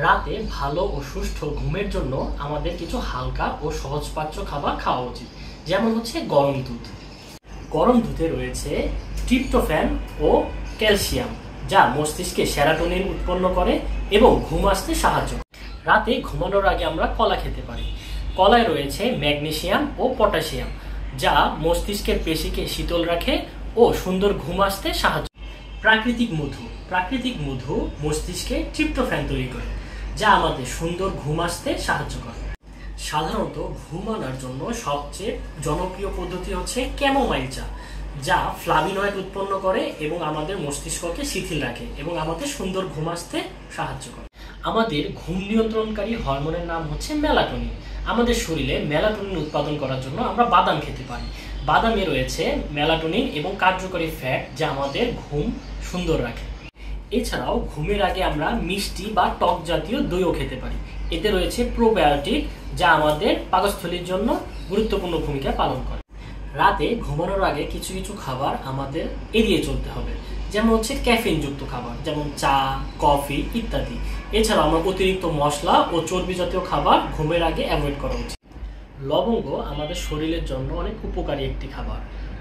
রাতে ভালো ও সুষ্ঠু ঘুমের জন্য আমাদের কিছু হালকা ও সহজপাচ্য খাবার খাওয়া উচিত। যেমন হচ্ছে গরম দুধ। গরম দুধে রয়েছে ট্রিপ্টোফ্যান ও ক্যালসিয়াম, যা মস্তিষ্কে সেরাটোনিন উৎপন্ন করে এবং ঘুম আসতে সাহায্য করে। রাতে ঘুমানোর আগে আমরা কলা খেতে পারি। কলায় রয়েছে ম্যাগনেসিয়াম ও পটাশিয়াম, যা মস্তিষ্কের পেশিকে শীতল রাখে ও সুন্দর ঘুম আসতে সাহায্য করে। প্রাকৃতিক মধু মস্তিষ্কে ট্রিপ্টোফ্যান তৈরি করে, যা আমাদের সুন্দর ঘুম আসতে সাহায্য করে। সাধারণত ঘুম আনার জন্য সবচেয়ে জনপ্রিয় পদ্ধতি হচ্ছে ক্যামোমাইল চা, যা ফ্লাভিনয়েড উৎপন্ন করে এবং আমাদের মস্তিষ্ককে শিথিল রাখে এবং আমাদের সুন্দর ঘুম আসতে সাহায্য করে। আমাদের ঘুম নিয়ন্ত্রণকারী হরমোনের নাম হচ্ছে মেলাটোনিন। আমাদের শরীরে মেলাটোনিন উৎপাদন করার জন্য আমরা বাদাম খেতে পারি। বাদামে রয়েছে মেলাটোনিন এবং কার্যকরী ফ্যাট, যা আমাদের ঘুম সুন্দর রাখে। এছাড়াও ঘুমের আগে আমরা মিষ্টি বা টক জাতীয় দইও খেতে পারি। এতে রয়েছে প্রোবায়োটিক, যা আমাদের পাকস্থলীর জন্য গুরুত্বপূর্ণ ভূমিকা পালন করে। রাতে ঘুমানোর আগে কিছু কিছু খাবার আমাদের এড়িয়ে চলতে হবে, যেমন হচ্ছে ক্যাফিনযুক্ত খাবার, যেমন চা, কফি ইত্যাদি। এছাড়াও আমরা অতিরিক্ত মশলা ও চর্বি জাতীয় খাবার ঘুমের আগে অ্যাভয়েড করা উচিত। লবঙ্গ আমাদের শরীরের জন্য অনেক উপকারী একটি খাবার।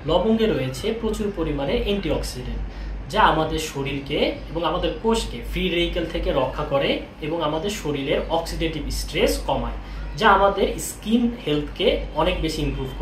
লবঙ্গে রয়েছে প্রচুর পরিমাণে অ্যান্টিঅক্সিডেন্ট, যা আমাদের শরীরকে এবং আমাদের কোষকে ফ্রি রেডিক্যাল থেকে রক্ষা করে এবং আমাদের শরীরের অক্সিডেটিভ স্ট্রেস কমায়, যা আমাদের স্কিন হেলথকে অনেক বেশি ইমপ্রুভ করে।